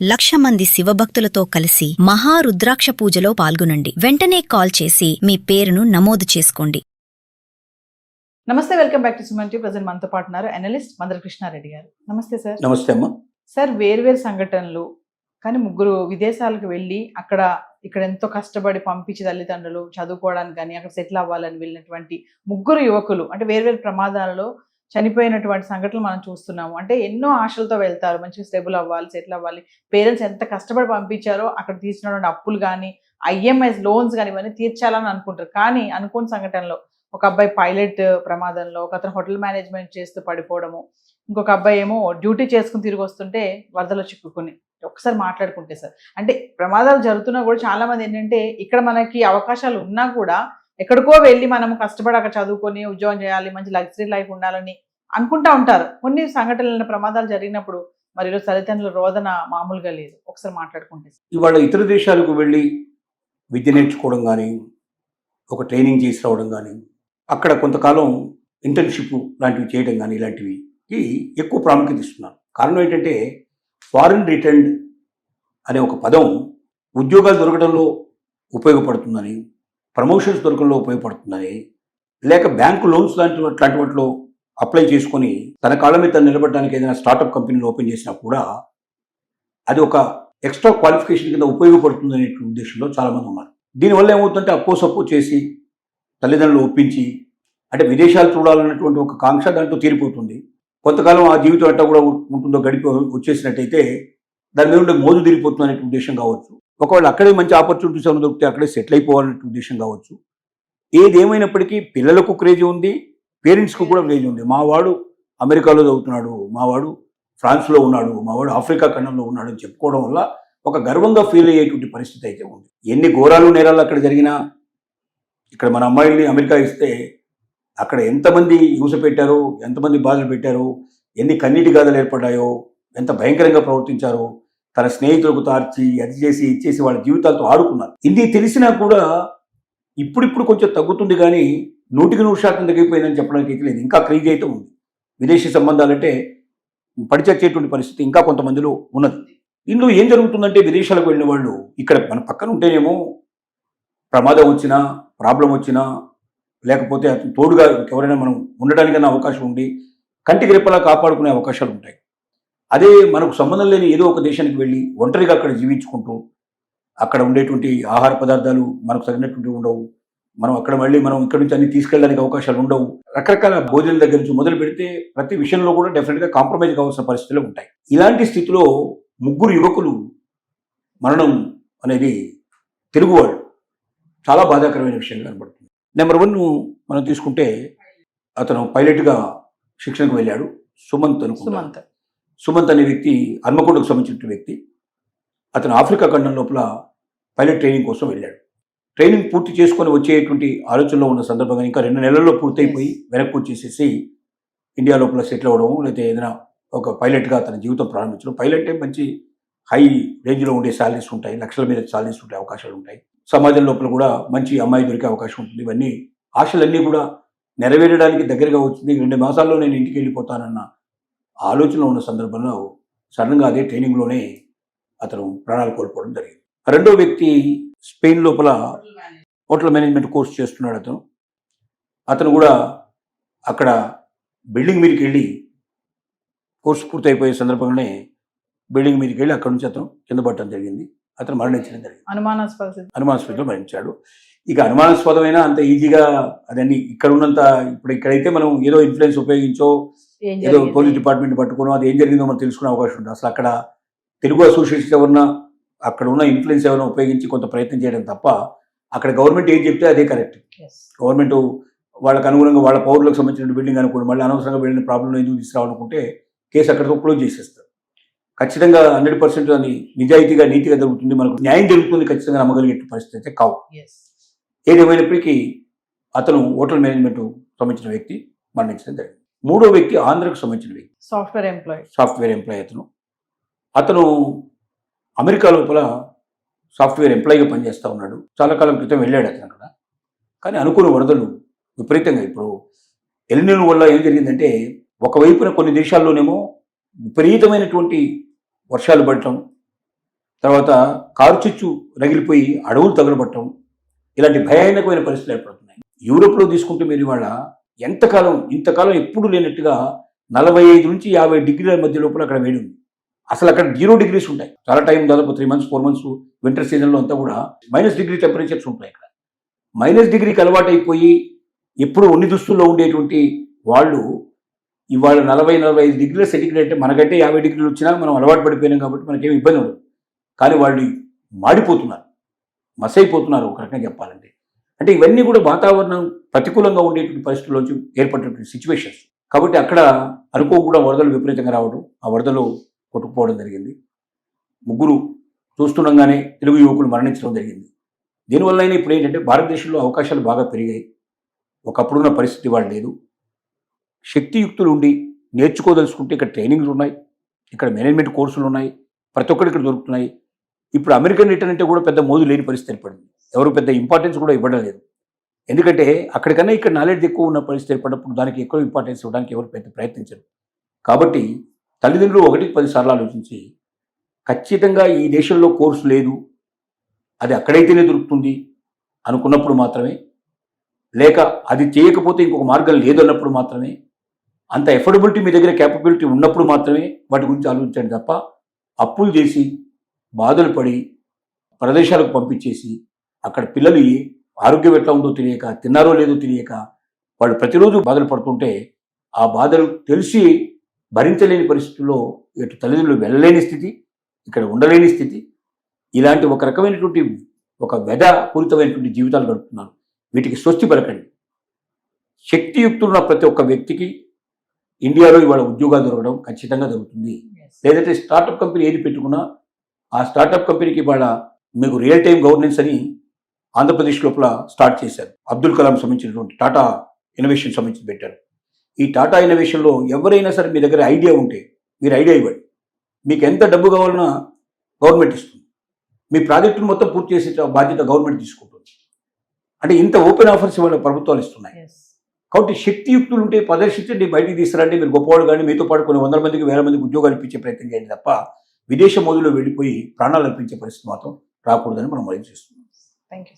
1,00,000 మంది శివభక్తులతో కలిసి మహారుద్రాక్ష పూజలో పాల్గొనండి. వెంటనే కాల్ చేసి మీ పేరును నమోదు చేసుకోండి. నమస్తే, welcome back to Suman TV. Present మనతో పాటు ఉన్నారు అనలిస్ట్ మందర కృష్ణారెడ్డి గారు. నమస్తే సార్. నమస్తే అమ్మా. సార్, వేర్వేరు సంఘటనలు, కానీ ముగ్గురు విదేశాలకు వెళ్ళి ఇక్కడ ఎంతో కష్టపడి పంపించి తల్లిదండ్రులు చదువుకోవడానికి కానీ అక్కడ సెటిల్ అవ్వాలని వెళ్ళినటువంటి ముగ్గురు యువకులు అంటే వేర్వేరు ప్రమాదాలలో చనిపోయినటువంటి సంఘటనలు మనం చూస్తున్నాము. అంటే ఎన్నో ఆశలతో వెళ్తారు, మంచిగా స్టేబుల్ అవ్వాలి, సెటిల్ అవ్వాలి. పేరెంట్స్ ఎంత కష్టపడి పంపించారో అక్కడ తీసినటువంటి అప్పులు కానీ ఐఎంఐస్ లోన్స్ కానీ ఇవన్నీ తీర్చాలని అనుకుంటారు. కానీ అనుకోని సంఘటనలో ఒక అబ్బాయి పైలట్ ప్రమాదంలో, ఒక అతను హోటల్ మేనేజ్మెంట్ చేస్తూ పడిపోవడము, ఇంకొక అబ్బాయి ఏమో డ్యూటీ చేసుకుని తిరిగి వస్తుంటే వరదలో చిక్కుకుని. ఒకసారి మాట్లాడుకుంటే సార్, అంటే ప్రమాదాలు జరుగుతున్నా కూడా చాలా మంది ఏంటంటే ఇక్కడ మనకి అవకాశాలు ఉన్నా కూడా ఎక్కడికో వెళ్ళి మనం కష్టపడి అక్కడ చదువుకొని ఉద్యోగం చేయాలి, మంచి లగ్జరీ లైఫ్ ఉండాలని అనుకుంటా ఉంటారు. కొన్ని సంఘటనల ప్రమాదాలు జరిగినప్పుడు మరి ఈరోజు తల్లిదండ్రుల రోదన మామూలుగా లేదు. ఒకసారి మాట్లాడుకుంటే ఇవాళ ఇతర దేశాలకు వెళ్ళి విద్య నేర్చుకోవడం కానీ, ఒక ట్రైనింగ్ చేసి రావడం కానీ, అక్కడ కొంతకాలం ఇంటర్న్షిప్ లాంటివి చేయడం కానీ, ఇలాంటివి ఎక్కువ ప్రాముఖ్యత ఇస్తున్నారు. కారణం ఏంటంటే ఫారిన్ రిటర్న్ అనే ఒక పదం ఉద్యోగాలు దొరకడంలో ఉపయోగపడుతుందని, ప్రమోషన్స్ దొరకడంలో ఉపయోగపడుతుందని, లేక బ్యాంకు లోన్స్ లాంటి వాటిలో అప్లై చేసుకొని తన కాళ్ళ మీద తను నిలబడడానికి ఏదైనా స్టార్టప్ కంపెనీలు ఓపెన్ చేసినా కూడా అది ఒక ఎక్స్ట్రా క్వాలిఫికేషన్ కింద ఉపయోగపడుతుంది అనే ఉద్దేశంలో చాలామంది ఉన్నారు. దీనివల్ల ఏమవుతుందంటే అప్పో చేసి తల్లిదండ్రులు ఒప్పించి, అంటే విదేశాలు చూడాలన్నటువంటి ఒక కాంక్ష దాంట్లో తీరిపోతుంది. కొంతకాలం ఆ జీవితం అట్టా కూడా ఉంటుందో గడిపి వచ్చేసినట్టయితే దాని మీద ఉండే మోజు తీరిపోతుంది అనే ఉద్దేశం కావచ్చు. ఒకవేళ అక్కడే మంచి ఆపర్చునిటీస్ ఏమైనా దొరికితే అక్కడే సెటిల్ అయిపోవాలనే ఉద్దేశం కావచ్చు. ఏదేమైనప్పటికీ పిల్లలకు క్రేజ్ ఉంది, పేరెంట్స్కు కూడా క్రేజ్ ఉంది. మావాడు అమెరికాలో చదువుతున్నాడు, మావాడు ఫ్రాన్స్లో ఉన్నాడు, మావాడు ఆఫ్రికా ఖండంలో ఉన్నాడు అని చెప్పుకోవడం వల్ల ఒక గర్వంగా ఫీల్ అయ్యేటువంటి పరిస్థితి అయితే ఉంది. ఎన్ని ఘోరాలు నేరాలు అక్కడ జరిగినా, ఇక్కడ మన అమ్మాయిల్ని అమెరికా ఇస్తే అక్కడ ఎంతమంది హింస పెట్టారో, ఎంతమంది బాధలు పెట్టారో, ఎన్ని కన్నీటి గాథలు ఏర్పడ్డాయో, ఎంత భయంకరంగా ప్రవర్తించారో, తన స్నేహితులకు తార్చి అది చేసి ఇచ్చేసి వాళ్ళ జీవితాలతో ఆడుకున్నారు. ఇది తెలిసినా కూడా ఇప్పుడు కొంచెం తగ్గుతుంది, కానీ 100% తగ్గిపోయిందని చెప్పడానికి అయితే లేదు. ఇంకా క్రేజ్ అయితే ఉంది. విదేశీ సంబంధాలంటే పడిచచ్చేటువంటి పరిస్థితి ఇంకా కొంతమందిలో ఉన్నది. ఇందులో ఏం జరుగుతుందంటే విదేశాలకు వెళ్ళిన వాళ్ళు ఇక్కడ మన పక్కన ఉంటేనేమో ప్రమాదం వచ్చినా, ప్రాబ్లం వచ్చినా, లేకపోతే అతను తోడుగా ఎవరైనా మనం ఉండడానికన్నా అవకాశం ఉండి కంటికి రెప్పలా కాపాడుకునే అవకాశాలు ఉంటాయి. అదే మనకు సంబంధం లేని ఏదో ఒక దేశానికి వెళ్ళి ఒంటరిగా అక్కడ జీవించుకుంటూ అక్కడ ఉండేటువంటి ఆహార పదార్థాలు మనకు తగినటువంటి ఉండవు, మనం అక్కడ మళ్ళీ మనం ఇక్కడ నుంచి అన్ని తీసుకెళ్ళడానికి అవకాశాలు ఉండవు, రకరకాల భోజనం దగ్గర నుంచి మొదలు పెడితే ప్రతి విషయంలో కూడా డెఫినెట్గా కాంప్రమైజ్ కావాల్సిన పరిస్థితులు ఉంటాయి. ఇలాంటి స్థితిలో ముగ్గురు యువకులు మరణం అనేది తెలుగువాడు చాలా బాధాకరమైన విషయంగా కనబడుతుంది. నెంబర్ 1 మనం తీసుకుంటే అతను పైలట్గా శిక్షణకు వెళ్ళాడు. సుమంత్ అనే వ్యక్తి హన్మకొండకు సంబంధించిన వ్యక్తి. అతను ఆఫ్రికా ఖండం లోపల పైలట్ ట్రైనింగ్ కోసం వెళ్ళాడు. ట్రైనింగ్ పూర్తి చేసుకొని వచ్చేటువంటి ఆలోచనలో ఉన్న సందర్భంగా ఇంకా 2 నెలల్లో పూర్తయిపోయి వెనక్కి వచ్చేసేసి ఇండియా లోపల సెటిల్ అవ్వడం, లేకపోతే ఏదైనా ఒక పైలట్గా తన జీవితం ప్రారంభించడం. పైలట్ మంచి హై రేంజ్లో ఉండే శాలరీస్ ఉంటాయి, లక్షల మీద శాలరీస్ ఉండే అవకాశాలు ఉంటాయి. సమాజం లోపల కూడా మంచి అమ్మాయి దొరికే అవకాశం ఉంటుంది. ఇవన్నీ ఆశలన్నీ కూడా నెరవేరడానికి దగ్గరగా వచ్చింది. 2 మాసాల్లో నేను ఇంటికి వెళ్ళిపోతానన్న ఆలోచనలో ఉన్న సందర్భంలో సడన్గా అదే ట్రైనింగ్లోనే అతను ప్రాణాలు కోల్పోవడం జరిగింది. రెండో వ్యక్తి స్పెయిన్ లోపల హోటల్ మేనేజ్మెంట్ కోర్స్ చేస్తున్నాడు. అతను కూడా అక్కడ బిల్డింగ్ మీదకి వెళ్ళి కోర్సు పూర్తయిపోయే సందర్భంగానే బిల్డింగ్ మీదకి వెళ్ళి అక్కడ నుంచి అతను కింద పడటం జరిగింది. అతను మరణించడం జరిగింది. అనుమానాస్పదంగా మరణించాడు. ఇక అనుమానాస్పదమైన అంత ఈజీగా అదన్నీ ఇక్కడ ఉన్నంత ఇప్పుడు ఇక్కడైతే మనం ఏదో ఇన్ఫ్లుయెన్స్ ఉపయోగించో ఏదో పోలీస్ డిపార్ట్మెంట్ పట్టుకునో అది ఏం జరిగిందో మనం తెలుసుకునే అవకాశం ఉంటుంది. అసలు అక్కడ తెలుగు అసోసియేషన్ ఎవరన్నా అక్కడ ఉన్న ఇన్ఫ్లుయెన్స్ ఎవరైనా ఉపయోగించి కొంత ప్రయత్నం చేయడం తప్ప అక్కడ గవర్నమెంట్ ఏం చెప్తే అదే కరెక్ట్. గవర్నమెంట్ వాళ్ళకి అనుగుణంగా వాళ్ళ పౌరులకు సంబంధించిన బిల్డింగ్ అనుకోండి, మళ్ళీ అనవసరంగా వెళ్ళిన ప్రాబ్లం ఎందుకు తీసుకురావాలనుకుంటే కేసు అక్కడితో క్లోజ్ చేసేస్తారు. ఖచ్చితంగా 100% అది నిజాయితీగా నీతిగా జరుగుతుంది, మనకు న్యాయం జరుగుతుంది ఖచ్చితంగా నమ్మగలిగే పరిస్థితి అయితే కావు. ఏదేమైనప్పటికీ అతను హోటల్ మేనేజ్మెంట్ సంబంధించిన వ్యక్తి మరణించడం జరిగింది. మూడో వ్యక్తి ఆంధ్రకు సంబంధించిన వ్యక్తి, సాఫ్ట్వేర్ ఎంప్లాయ్. అతను అమెరికా లోపల సాఫ్ట్వేర్ ఎంప్లాయీగా పనిచేస్తూ ఉన్నాడు. చాలా కాలం క్రితం వెళ్ళాడు అతను అక్కడ. కానీ అనుకున్న వరదలు విపరీతంగా ఇప్పుడు ఎల్నినో వల్ల ఏం జరిగిందంటే ఒకవైపున కొన్ని దేశాల్లోనేమో విపరీతమైనటువంటి వర్షాలు పడటం, తర్వాత కారు చిచ్చు రగిలిపోయి అడవులు తగలబట్టడం, ఇలాంటి భయానకమైన పరిస్థితులు ఏర్పడుతున్నాయి. యూరోప్లో తీసుకుంటే మీరు ఇవాళ ఇంతకాలం ఎప్పుడు లేనట్టుగా 45 నుంచి 50 డిగ్రీల మధ్య లోపల అక్కడ వేడి ఉంది. అసలు అక్కడ 0 degrees ఉంటాయి. చాలా టైం, దాదాపు 3 months 4 months వింటర్ సీజన్లో అంతా కూడా -degree టెంపరేచర్స్ ఉంటాయి. ఇక్కడ -degree అలవాటు అయిపోయి ఎప్పుడు ఉన్ని దుస్తుల్లో ఉండేటువంటి వాళ్ళు ఇవాళ 40-45 degrees సెంటిగ్రేడ్ అంటే మనకంటే 50 degrees వచ్చినా మనం అలవాటు పడిపోయినాం కాబట్టి మనకేం ఇబ్బంది ఉండదు. కానీ వాళ్ళు మాడిపోతున్నారు, మసైపోతున్నారు ఒక రకంగా చెప్పాలంటే. అంటే ఇవన్నీ కూడా వాతావరణం ప్రతికూలంగా ఉండేటువంటి పరిస్థితుల్లోంచి ఏర్పడినటువంటి సిచ్యువేషన్స్. కాబట్టి అక్కడ అనుకోకుండా వరదలు విపరీతంగా రావడం, ఆ వరదలు కొట్టుకుపోవడం జరిగింది. 3 చూస్తుండగానే తెలుగు యువకులు మరణించడం జరిగింది. దీనివల్ల ఇప్పుడు ఏంటంటే భారతదేశంలో అవకాశాలు బాగా పెరిగాయి. ఒకప్పుడున్న పరిస్థితి వాళ్ళు లేదు. శక్తియుక్తులు ఉండి నేర్చుకోదలుచుకుంటే ఇక్కడ ట్రైనింగ్లు ఉన్నాయి, ఇక్కడ మేనేజ్మెంట్ కోర్సులు ఉన్నాయి, ప్రతి ఒక్కరు ఇక్కడ దొరుకుతున్నాయి. ఇప్పుడు అమెరికన్ రిటర్న్ అంటే కూడా పెద్ద మోజు లేని పరిస్థితి ఏర్పడింది. ఎవరు పెద్ద ఇంపార్టెన్స్ కూడా ఇవ్వడం లేదు. ఎందుకంటే అక్కడికన్నా ఇక్కడ నాలెడ్జ్ ఎక్కువ ఉన్న పరిస్థితి ఏర్పడినప్పుడు దానికి ఎక్కువ ఇంపార్టెన్స్ ఇవ్వడానికి ఎవరు పెద్ద ప్రయత్నించరు. కాబట్టి తల్లిదండ్రులు 1-10 సార్లు ఆలోచించి ఖచ్చితంగా ఈ దేశంలో కోర్సు లేదు, అది అక్కడైతేనే దొరుకుతుంది అనుకున్నప్పుడు మాత్రమే, లేక అది చేయకపోతే ఇంకొక మార్గం లేదన్నప్పుడు మాత్రమే, అంత ఎఫోర్డబిలిటీ మీ దగ్గర క్యాపబిలిటీ ఉన్నప్పుడు మాత్రమే వాటి గురించి ఆలోచించండి తప్ప అప్పులు చేసి బాధలు పడి ప్రదేశాలకు పంపించేసి అక్కడ పిల్లలు ఆరోగ్యం ఎట్లా ఉందో తెలియక, తిన్నారో లేదో తెలియక వాళ్ళు ప్రతిరోజు బాధలు పడుతుంటే ఆ బాధలు తెలిసి భరించలేని పరిస్థితుల్లో ఇటు తల్లిదండ్రులు వెళ్ళలేని స్థితి, ఇక్కడ ఉండలేని స్థితి, ఇలాంటి ఒక రకమైనటువంటి ఒక పూరితమైనటువంటి జీవితాలు గడుపుతున్నారు. వీటికి స్వస్తి పలకండి. శక్తియుక్తున్న ప్రతి ఒక్క వ్యక్తికి ఇండియాలో ఇవాళ ఉద్యోగాలు దొరకడం ఖచ్చితంగా జరుగుతుంది. లేదంటే స్టార్టప్ కంపెనీ ఏది పెట్టుకున్నా ఆ స్టార్టప్ కంపెనీకి ఇవాళ మీకు రియల్ టైం గవర్నెన్స్ అని ఆంధ్రప్రదేశ్ లోపల స్టార్ట్ చేశారు. అబ్దుల్ కలాం సంబంధించినటువంటి టాటా ఇన్నోవేషన్ సంబంధించి పెట్టారు. ఈ టాటా ఇన్నోవేషన్లో ఎవరైనా సరే మీ దగ్గర ఐడియా ఉంటే మీరు ఐడియా ఇవ్వండి. మీకు ఎంత డబ్బు కావాలన్నా గవర్నమెంట్ ఇస్తుంది. మీ ప్రాజెక్టును మొత్తం పూర్తి చేసే బాధ్యత గవర్నమెంట్ తీసుకుంటుంది. అంటే ఇంత ఓపెన్ ఆఫర్స్ ఇవాళ ప్రభుత్వాలు ఇస్తున్నాయి. కాబట్టి శక్తియుక్తులు ఉంటే ప్రదర్శించండి, బయటికి తీసుకురండి. మీరు గొప్పవాళ్ళు కానీ మీతో పాటు కొన్ని 100 మందికి 1000 మందికి ఉద్యోగాలు ఇప్పించే ప్రయత్నం చేయండి తప్ప విదేశ మోదులో వెళ్ళిపోయి ప్రాణాలు అర్పించే పరిస్థితి మాత్రం రాకూడదని మనం చేస్తున్నాం. Thank you.